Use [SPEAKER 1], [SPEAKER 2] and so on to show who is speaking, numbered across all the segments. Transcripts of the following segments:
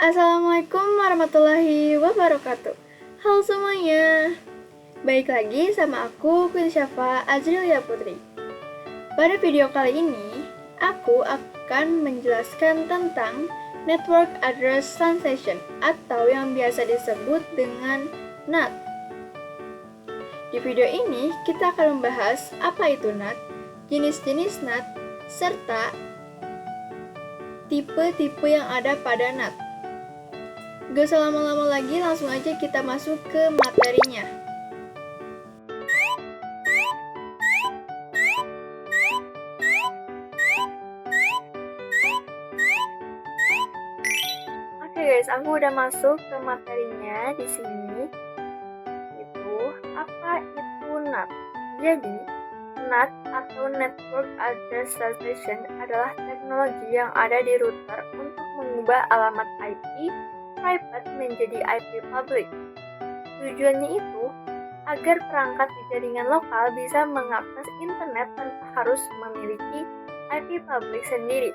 [SPEAKER 1] Assalamualaikum warahmatullahi wabarakatuh. Halo semuanya. Baik lagi sama aku, Queen Syafa Azrilia Putri. Pada video kali ini, aku akan menjelaskan tentang Network Address Translation atau yang biasa disebut dengan NAT. Di video ini, kita akan membahas apa itu NAT, jenis-jenis NAT, serta tipe-tipe yang ada pada NAT. Gak usah lama-lama lagi, langsung aja kita masuk ke materinya. Oke guys, aku udah masuk ke materinya di sini. Apa itu NAT? Jadi, NAT atau Network Address Translation adalah teknologi yang ada di router untuk mengubah alamat IP private menjadi IP public. Tujuannya itu agar perangkat di jaringan lokal bisa mengakses internet tanpa harus memiliki IP public sendiri.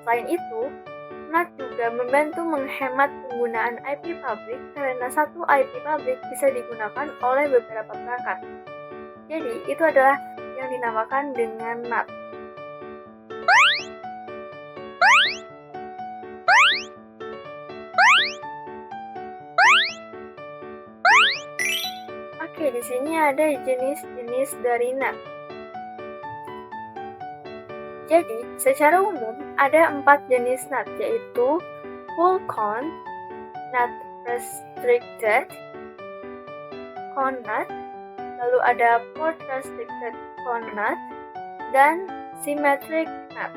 [SPEAKER 1] Selain itu, NAT juga membantu menghemat penggunaan IP public karena satu IP public bisa digunakan oleh beberapa perangkat. Jadi, itu adalah yang dinamakan dengan NAT. Oke, di sini ada jenis-jenis dari NAT. Jadi, secara umum ada 4 jenis NAT, yaitu full count, NAT restricted, count NAT, lalu ada port restricted count NAT, dan symmetric NAT.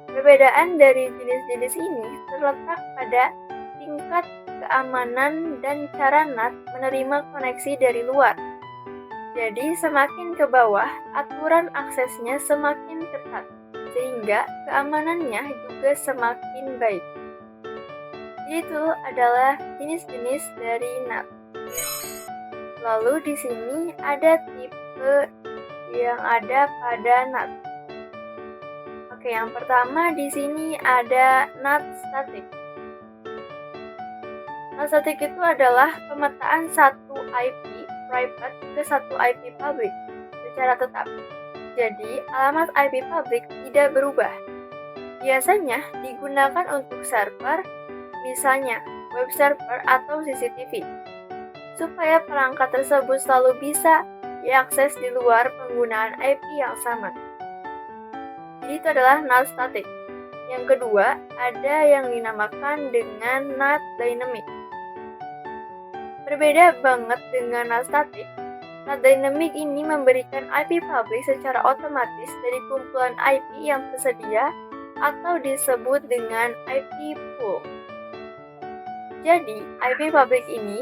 [SPEAKER 1] Perbedaan dari jenis-jenis ini terletak pada tingkat keamanan dan cara NAT menerima koneksi dari luar. Jadi, semakin ke bawah, aturan aksesnya semakin ketat, sehingga keamanannya juga semakin baik. Itu adalah jenis-jenis dari NAT. Lalu di sini ada tipe yang ada pada NAT. Oke, yang pertama di sini ada NAT static. NAT static itu adalah pemetaan satu IP private ke satu IP public secara tetap. Jadi, alamat IP public tidak berubah. Biasanya digunakan untuk server, misalnya web server atau CCTV, supaya perangkat tersebut selalu bisa diakses di luar penggunaan IP yang sama. Jadi itu adalah NAT static. Yang kedua, ada yang dinamakan dengan NAT dynamic. Berbeda banget dengan NAT static, NAT dynamic ini memberikan IP public secara otomatis dari kumpulan IP yang tersedia atau disebut dengan IP pool. Jadi, IP public ini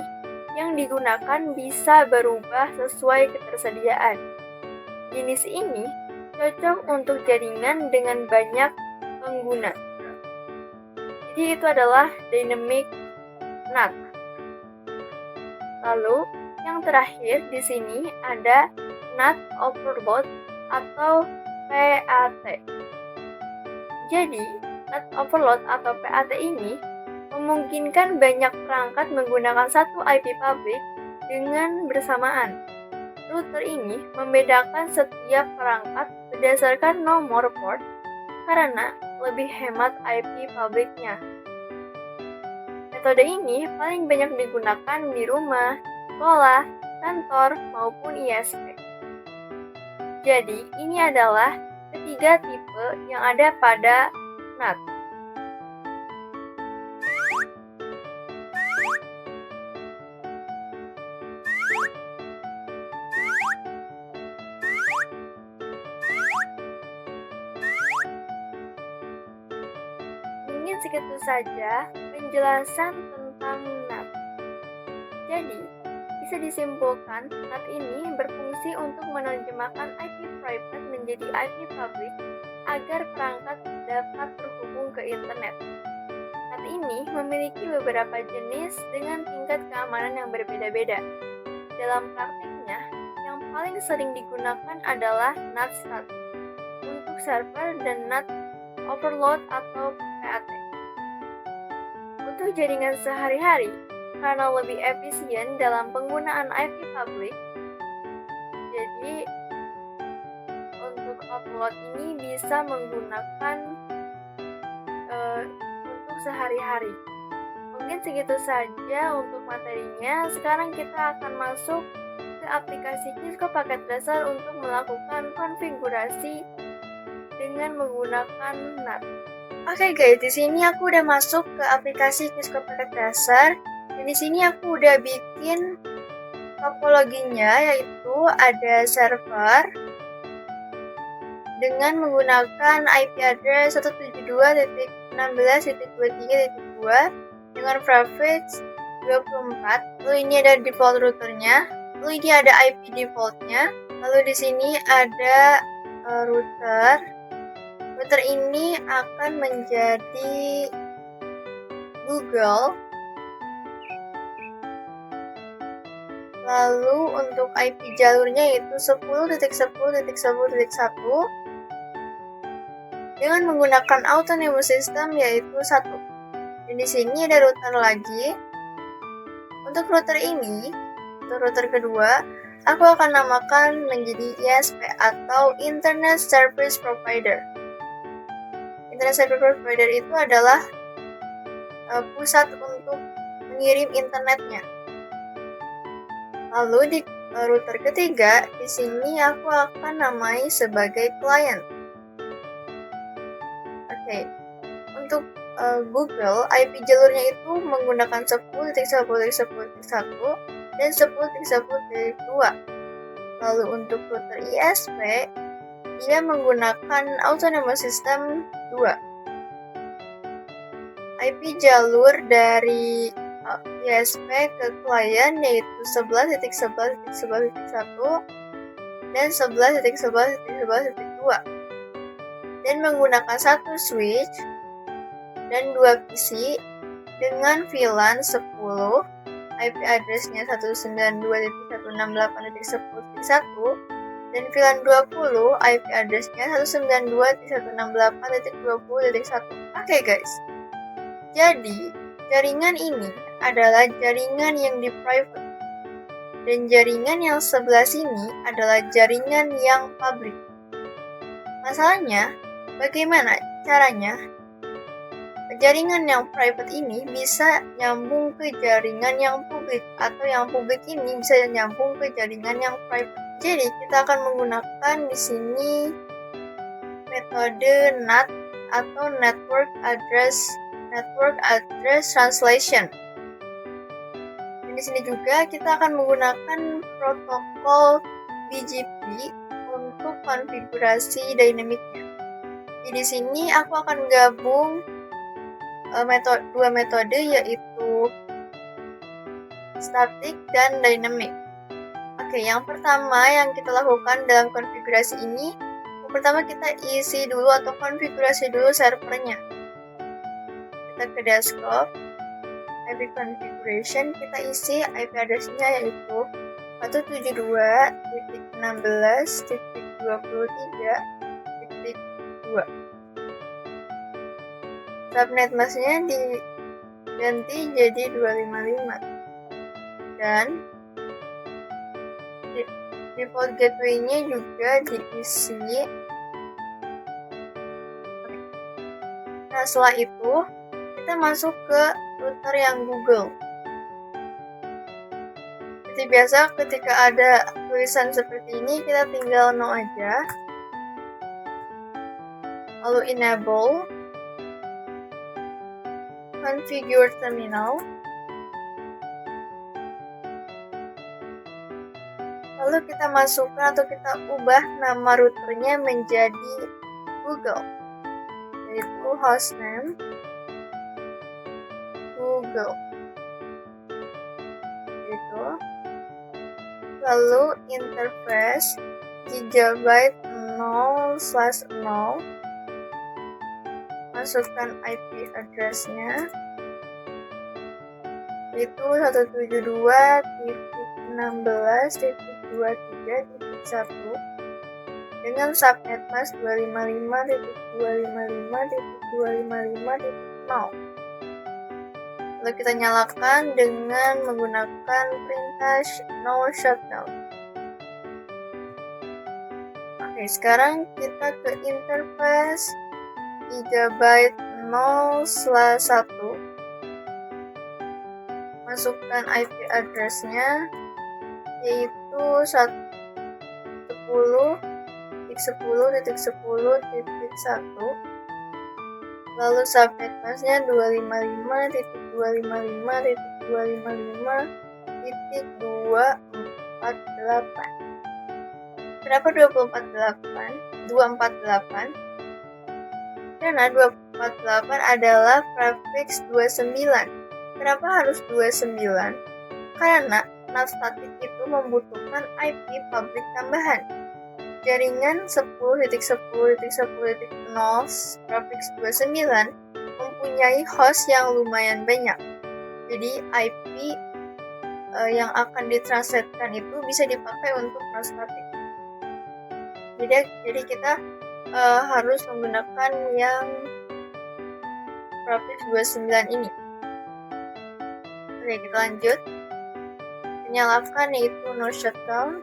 [SPEAKER 1] yang digunakan bisa berubah sesuai ketersediaan. Jenis ini cocok untuk jaringan dengan banyak pengguna. Jadi itu adalah dynamic NAT. Lalu, yang terakhir di sini ada NAT overload atau PAT. Jadi, NAT overload atau PAT ini memungkinkan banyak perangkat menggunakan satu IP public dengan bersamaan. Router ini membedakan setiap perangkat berdasarkan nomor port karena lebih hemat IP publiknya. Metode ini paling banyak digunakan di rumah, sekolah, kantor, maupun ISP. Jadi, ini adalah ketiga tipe yang ada pada NAT. Mungkin segitu saja penjelasan tentang NAT. Jadi, bisa disimpulkan NAT ini berfungsi untuk menerjemahkan IP private menjadi IP public agar perangkat dapat terhubung ke internet. NAT ini memiliki beberapa jenis dengan tingkat keamanan yang berbeda-beda. Dalam praktiknya, yang paling sering digunakan adalah NAT static untuk server dan NAT overload atau PAT. Untuk jaringan sehari-hari, karena lebih efisien dalam penggunaan IP public, jadi untuk upload ini bisa menggunakan untuk sehari-hari. Mungkin segitu saja untuk materinya. Sekarang kita akan masuk ke aplikasi Cisco Paket Tracer untuk melakukan konfigurasi dengan menggunakan NAT. Oke guys, di sini aku udah masuk ke aplikasi Cisco Paket Tracer. Dan di sini aku udah bikin topologinya, yaitu ada server dengan menggunakan IP address 172.16.23.2 dengan prefix 24. Lalu ini ada default routernya. Lalu ini ada IP defaultnya. Lalu di sini ada router. Router ini akan menjadi Google. Lalu untuk IP jalurnya yaitu 10.10.10.1 dengan menggunakan autonomous system yaitu 1. Dan di sini ada router lagi. Untuk router ini, untuk router kedua, aku akan namakan menjadi ISP atau Internet Service Provider. Internet Service Provider itu adalah pusat untuk mengirim internetnya. Lalu di router ketiga, di sini aku akan namai sebagai client. Oke. Untuk Google, IP jalurnya itu menggunakan 10.10.10.1 dan 10.10.2. Lalu untuk router ISP, dia menggunakan autonomous system 2. IP jalur dari ISP ke klien yaitu 11.11.11.1 dan 11.11.11.2 dan menggunakan satu switch dan 2 PC dengan VLAN 10, IP address-nya 192.168.10.1 dan VLAN 20, IP address-nya 192.168.20.1. Oke guys, jadi jaringan ini adalah jaringan yang di private dan jaringan yang sebelah sini adalah jaringan yang public. Masalahnya, bagaimana caranya jaringan yang private ini bisa nyambung ke jaringan yang publik, atau yang publik ini bisa nyambung ke jaringan yang private. Jadi kita akan menggunakan di sini metode NAT atau Network Address Translation. Dan di sini juga kita akan menggunakan protokol BGP untuk konfigurasi dinamiknya. Jadi di sini aku akan gabung dua metode yaitu static dan dynamic. Oke, yang pertama yang kita lakukan dalam konfigurasi ini, yang pertama kita isi dulu atau konfigurasi dulu servernya. Kita ke desktop, IP configuration, kita isi IP address-nya yaitu 172.16.23.2. Subnet masknya diganti jadi 255 dan default gateway-nya juga diisi. Nah, setelah itu kita masuk ke router yang Google. Seperti biasa, ketika ada tulisan seperti ini, kita tinggal no aja. Lalu enable configure terminal. Lalu kita masukkan atau kita ubah nama routernya menjadi Google, yaitu hostname Google. Gitu. Lalu interface gigabyte 0/0. Masukkan IP address-nya itu 172.16.23.1. dengan subnet mask 255.255.255.0. Lalu kita nyalakan dengan menggunakan perintah no shutdown. Oke, sekarang kita ke interface gigabyte 0/1. Masukkan IP address-nya yaitu 10.10.10.1. Lalu subnet mask-nya 255.255.255.248. Kenapa 248? Karena 248 adalah prefix 29. Kenapa harus 29? Karena NAT static itu membutuhkan IP public tambahan. Jaringan 10.10.10.0 prefix 29 mempunyai host yang lumayan banyak. Jadi IP yang akan ditranslatekan itu bisa dipakai untuk NAT static. Jadi kita harus menggunakan yang prefix 29 ini. Oke, kita lanjut. Nyalakan yaitu no shutdown.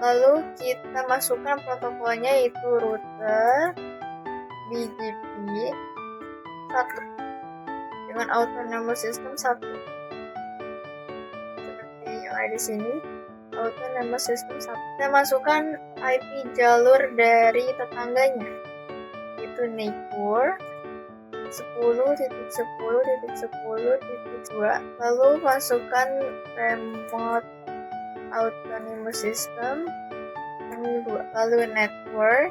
[SPEAKER 1] Lalu kita masukkan protokolnya yaitu router BGP 1 dengan autonomous system 1. Seperti yang ada di sini, autonomous system 1. Kita masukkan IP jalur dari tetangganya yaitu neighbor 10.10.10.2. Lalu masukkan remote autonomous system yang 2. Lalu network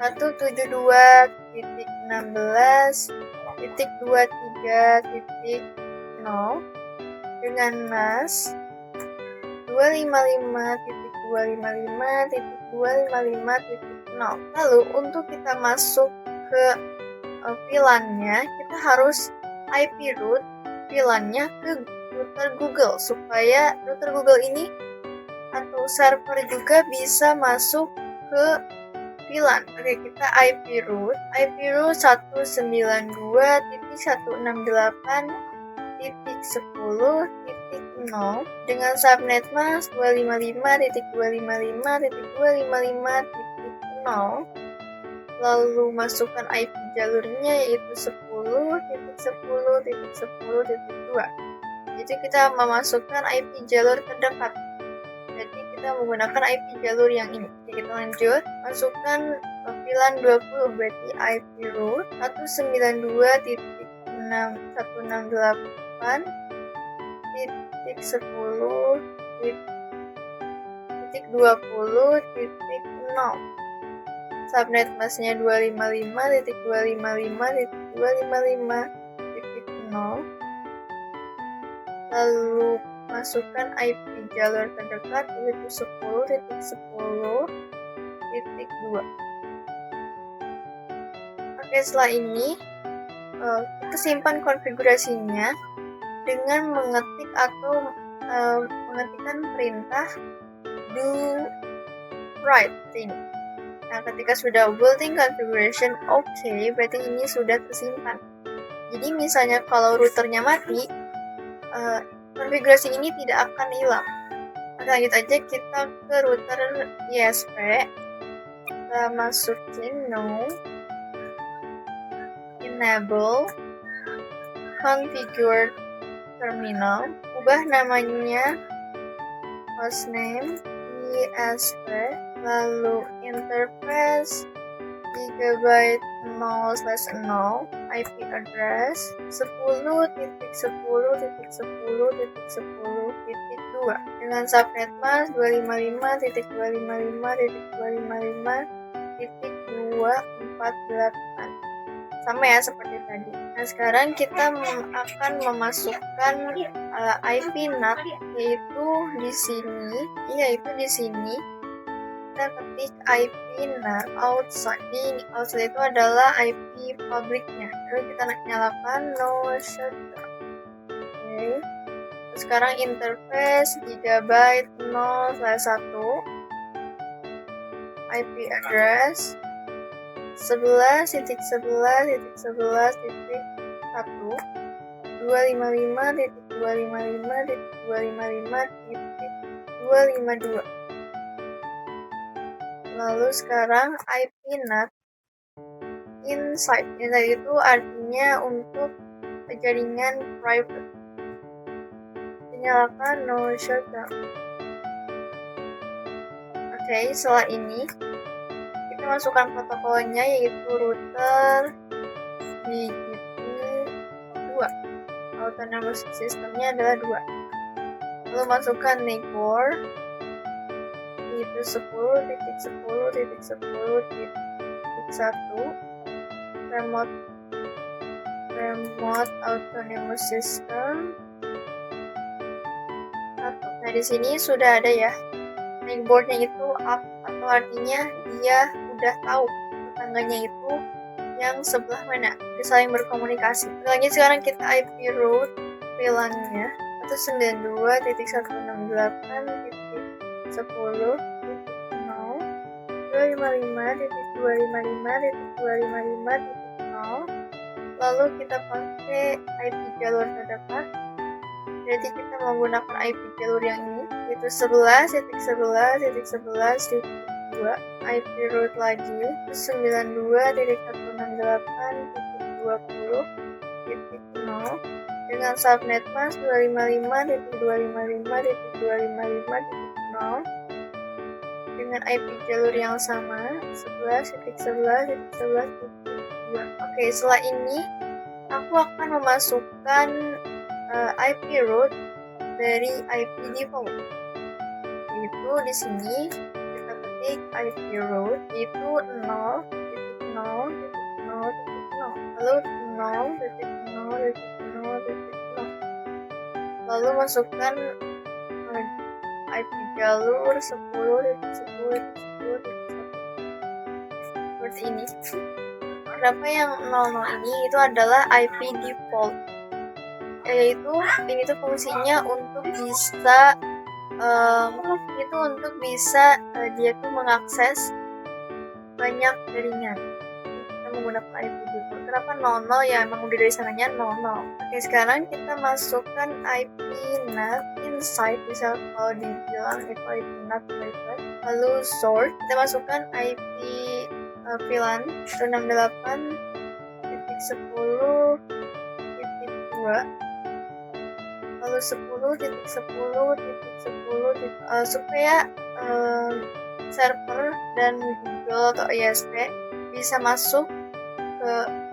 [SPEAKER 1] 172.16.23.0 dengan NAS 255.255.255.0. Lalu untuk kita masuk ke VLAN-nya, kita harus IP root VLAN-nya ke router Google supaya router Google ini atau server juga bisa masuk ke VLAN. Oke, kita IP root 192.168.10.0 dengan subnet mask 255.255.255.0. Lalu masukkan IP jalurnya yaitu 10.10.10.2. Jadi kita memasukkan IP jalur terdekat. Jadi kita menggunakan IP jalur yang ini. Jadi kita lanjut, masukkan VLAN 20 berarti IP root 192.168.10.20.0. Subnet mask-nya 255.255.255.0. Lalu masukkan IP jalur terdekat yaitu 10.10.2. Oke, setelah ini kita simpan konfigurasinya dengan mengetik atau mengetikkan perintah do write ini. Nah, ketika sudah built-in configuration oke, berarti ini sudah tersimpan. Jadi misalnya kalau routernya mati, konfigurasi ini tidak akan hilang. Lanjut aja kita ke router ISP. Kita masukin no enable configure terminal, ubah namanya hostname ISP, lalu interface gigabyte 0/0, IP address 10.10.10.10.2 dengan subnet mask 255.255.255.248. Sama ya seperti tadi. Nah, sekarang kita akan memasukkan IP NAT yaitu di sini kita ketik IP NAT outside. Ini outside itu adalah IP publiknya. Lalu kita nyalakan no shutdown. Oke. Sekarang interface gigabyte 0/1, IP address 11.11.11.1, 255.255.255.252. Lalu sekarang IP NAT inside. Inside itu artinya untuk jaringan private. Nyalakan no shutdown. Oke, setelah ini kita masukkan protokolnya, yaitu router BGP 2. Autonomous systemnya adalah 2. Lalu masukkan neighbor, yaitu 10.10.10.1, remote autonomous system 1. Nah, di sini sudah ada ya. Neighbornya itu up, atau artinya dia udah tahu tetangganya itu yang sebelah mana, dia saling berkomunikasi. Selanjutnya sekarang kita IP route VLAN-nya 192.168.10.255.255.255.0. Lalu kita pakai IP jalur terdekat. Berarti kita menggunakan IP jalur yang ini, yaitu 11.11.11.2. IP route lagi 92.168.20.0 dengan subnet mask 255.255.255.0 dengan IP jalur yang sama 11.11.11.2. Oke, setelah ini aku akan memasukkan IP route dari IP default, yaitu di sini kita ketik IP route itu 0.0.0.0, lalu 0.0.0.0, lalu masukkan IP jalur 10.10.10.1 seperti ini. Kenapa yang 00 ini itu adalah IP default, yaitu ini tuh fungsinya untuk bisa dia tuh mengakses banyak jaringan. Kita menggunakan IP default. Kenapa 00? Ya emang udah dari sananya 00. Oke, sekarang kita masukkan IP NAT inside, bisa kalau dibilang itu IP NAT private. Lalu source, kita masukkan IP VLAN 168.10.2, lalu 10.10.10, supaya server dan Google atau ISP bisa masuk ke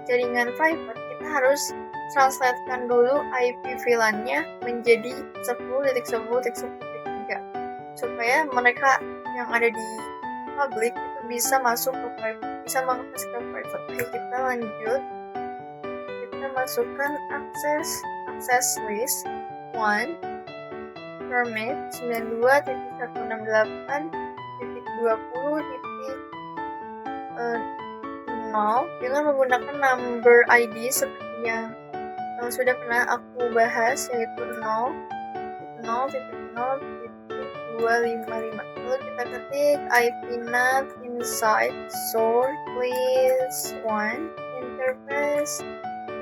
[SPEAKER 1] jaringan private, kita harus translatekan dulu IP VLAN-nya menjadi 10.10.10.3 supaya mereka yang ada di public itu bisa masuk ke private, bisa mengakses ke private. Oke, kita lanjut. Kita masukkan access list 1 permit 92.168.20.0 dengan menggunakan number ID seperti yang sudah pernah aku bahas, yaitu 0.0.0.255. Lalu kita ketik IP NAT inside source please 1 interface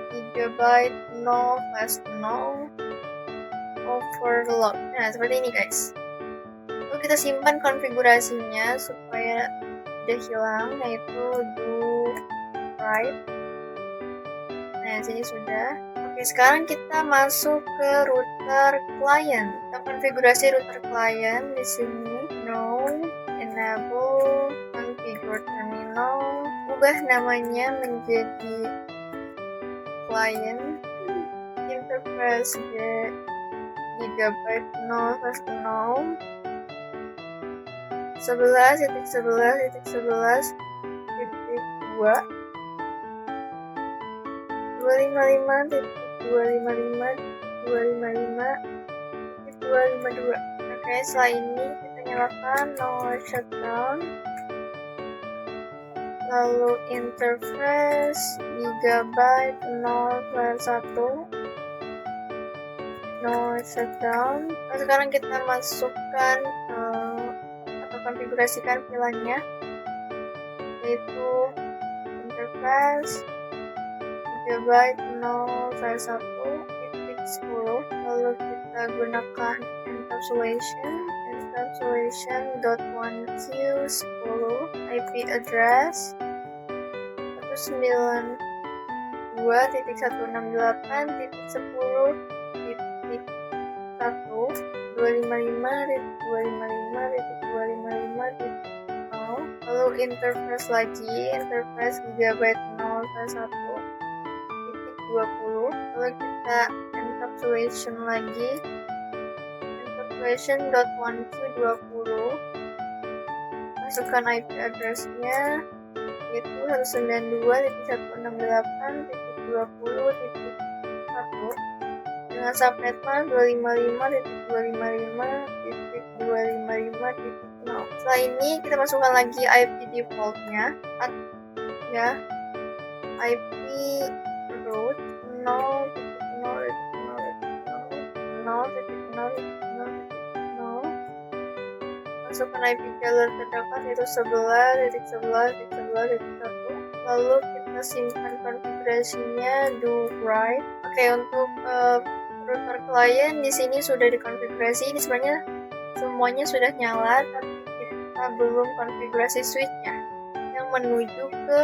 [SPEAKER 1] gigabyte 0/0 overload. Nah, seperti ini guys. Lalu kita simpan konfigurasinya supaya tidak hilang, yaitu do write. Nah, sini sudah. Oke, sekarang kita masuk ke router client. Kita konfigurasi router client di sini. No, enable, configure terminal, ubah namanya menjadi client, interface gigabyte 0/0, 11.11.11.2, 255.255.255.252. Oke, setelah ini kita nyalakan no shutdown, lalu interface gigabyte 0/1, no shutdown. Nah, sekarang kita masukkan atau konfigurasikan VLAN-nya, yaitu interface gigabyte 0.1.10, lalu kita gunakan encapsulation.1q10, IP address 192.168.10.255.255.255.0, lalu interface lagi, interface gigabyte 0.1.20, lalu kita encapsulation lagi, encapsulation.1q20, masukkan IP address-nya yaitu 192.168.20.1 dengan subnetnya 255.255.255.0. Setelah ini kita masukkan lagi IP default-nya, ya, IP root 0.0.0.0.0. Masukkan IP jalur terdekat yaitu 11.11.11.1. Lalu kita simpan konfigurasinya do write. Oke, untuk router klien di sini sudah dikonfigurasi. Ini sebenarnya semuanya sudah nyala, tapi kita belum konfigurasi switch-nya yang menuju ke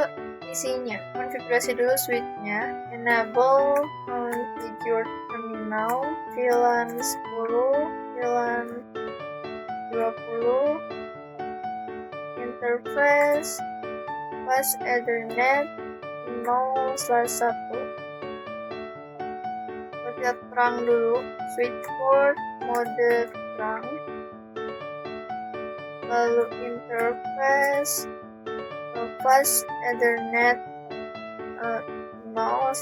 [SPEAKER 1] isinya. Konfigurasi dulu switch-nya. Enable configure terminal VLAN 10, VLAN 20, interface bus Ethernet 0/1. Kita terang dulu switch port mode terang, lalu interface bus Ethernet 0/2,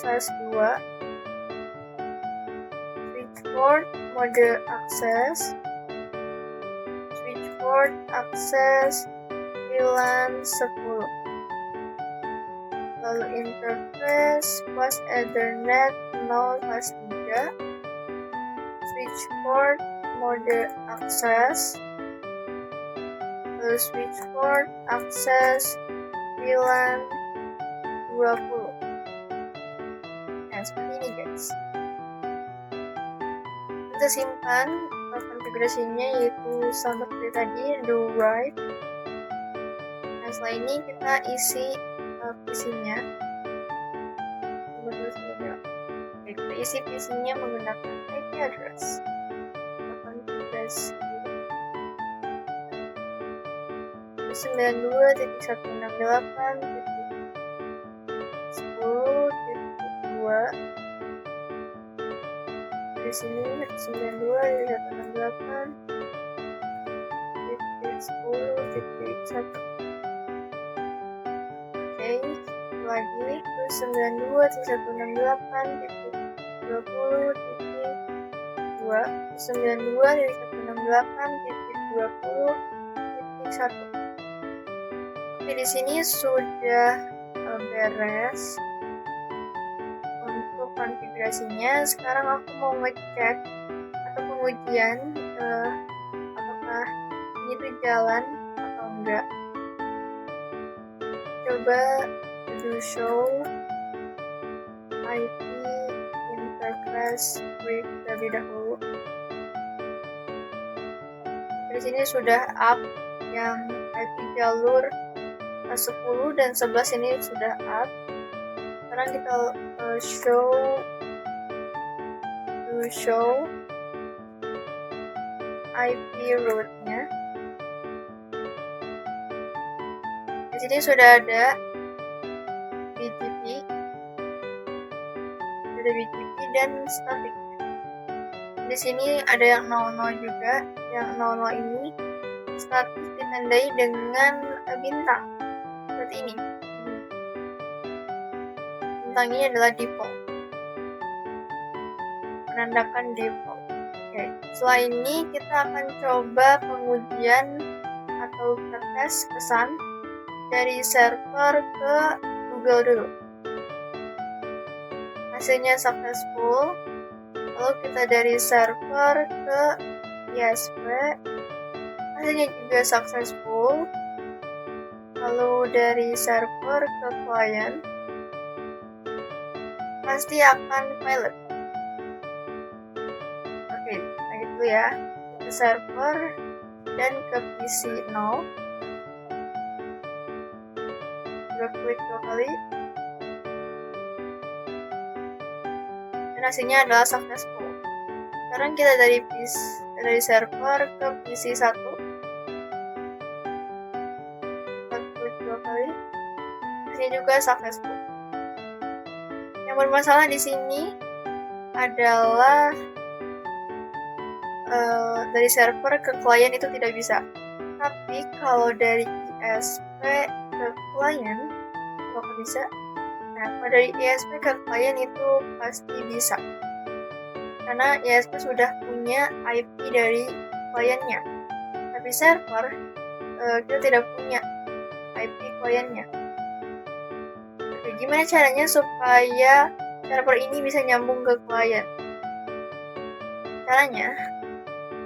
[SPEAKER 1] switch port mode access, switchboard access VLAN 10, lalu interface bus Ethernet 0/3, switchboard mode access, lalu switchboard access VLAN 20. Nah, seperti ini guys. Kita simpan konfigurasinya yaitu sama seperti tadi, do write. Nah, setelah ini kita isi PC-nya. Kita isi PC-nya menggunakan IP address. Konfigurasi 92.168.10.2. Di sini 92.168.10.1. Oke, lagi 92.168.20.2, 92.168.20.1. Oke, di sini sudah beres untuk konfigurasinya. Sekarang aku mau ngecek atau pengujian apakah ini tuh jalan atau enggak. Coba do show IP interface brief terlebih dahulu. Di sini sudah up yang IP jalur 10 dan 11 ini sudah up. Sekarang kita show IP root-nya. Di sini sudah ada BGP, dan static. Di sini ada yang 00 juga. Yang 00 ini status ditandai dengan bintang seperti ini. Bintangnya adalah default, menandakan default. Oke. Setelah ini kita akan coba pengujian atau tes pesan dari server ke Google dulu. Hasilnya successful, Lalu kita dari server ke ISP, hasilnya juga successful. Lalu dari server ke klien, pasti akan failed. Oke, nah itu ya, ke server dan ke PC 0. Coba klik 2 kali. Dan hasilnya adalah successful. Sekarang kita dari server ke PC 1. Kita klik 2 kali. Hasilnya juga successful. Yang bermasalah di sini adalah dari server ke klien itu tidak bisa. Tapi kalau dari ISP ke klien, apakah bisa? Nah, kalau dari ISP ke klien itu pasti bisa. Karena ISP sudah punya IP dari kliennya. Tapi server, kita tidak punya IP kliennya. Oke, gimana caranya supaya server ini bisa nyambung ke klien? Caranya,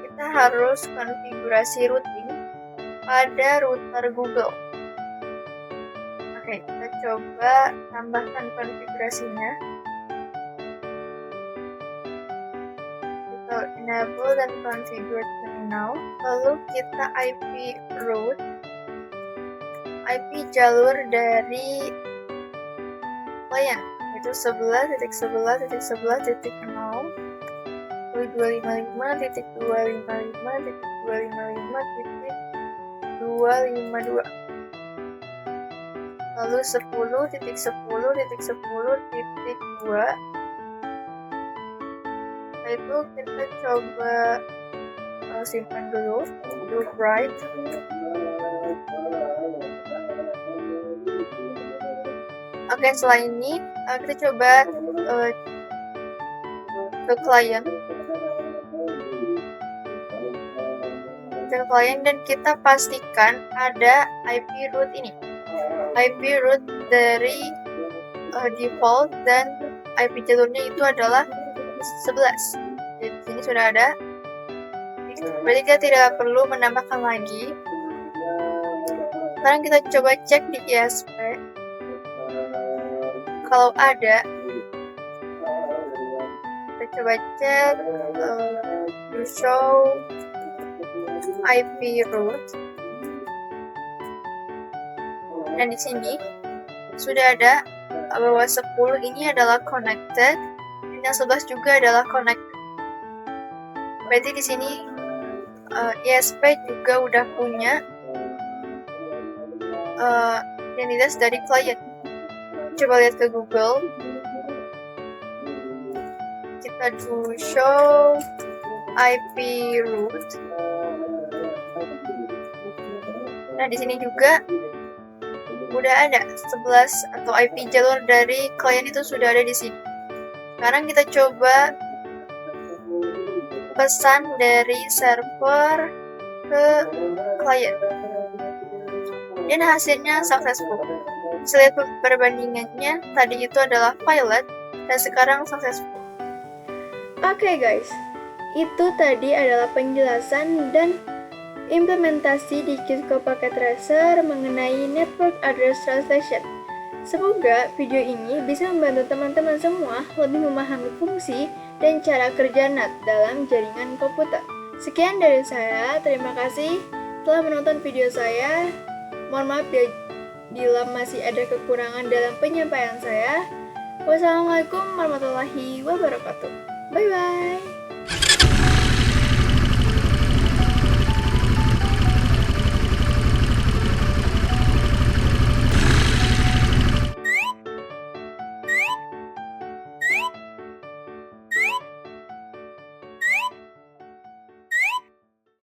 [SPEAKER 1] kita harus konfigurasi routing pada router Google. Oke, kita coba tambahkan konfigurasinya. Kita enable dan configure terminal. Lalu kita IP route, IP jalur dari klien, itu 11.11.11.0, 255.255.255.252. Lalu 10.10.10.2. Setelah itu kita coba simpan dulu, do write. Oke, setelah ini kita coba ke klien. Dan kita pastikan ada IP root ini. IP root dari default dan IP jalurnya itu adalah 11. Jadi sini sudah ada. Berarti kita tidak perlu menambahkan lagi. Sekarang kita coba cek di ISP. Kalau ada, kita coba cek to show IP root. Dan di sini sudah ada bahwa 10 ini adalah connected dan yang 11 juga adalah connected. Berarti di sini ISP juga udah punya identitas dari klien. Coba lihat ke Google. Kita do show IP root. Nah, di sini juga udah ada 11 atau IP jalur dari klien itu sudah ada di sini. Sekarang kita coba pesan dari server ke klien. Dan hasilnya successful. Bisa lihat perbandingannya, tadi itu adalah failed dan sekarang successful. Oke guys, itu tadi adalah penjelasan dan implementasi di Cisco Packet Tracer mengenai Network Address Translation. Semoga video ini bisa membantu teman-teman semua lebih memahami fungsi dan cara kerja NAT dalam jaringan komputer. Sekian dari saya, terima kasih telah menonton video saya. Mohon maaf bila masih ada kekurangan dalam penyampaian saya. Wassalamualaikum warahmatullahi wabarakatuh. Bye-bye.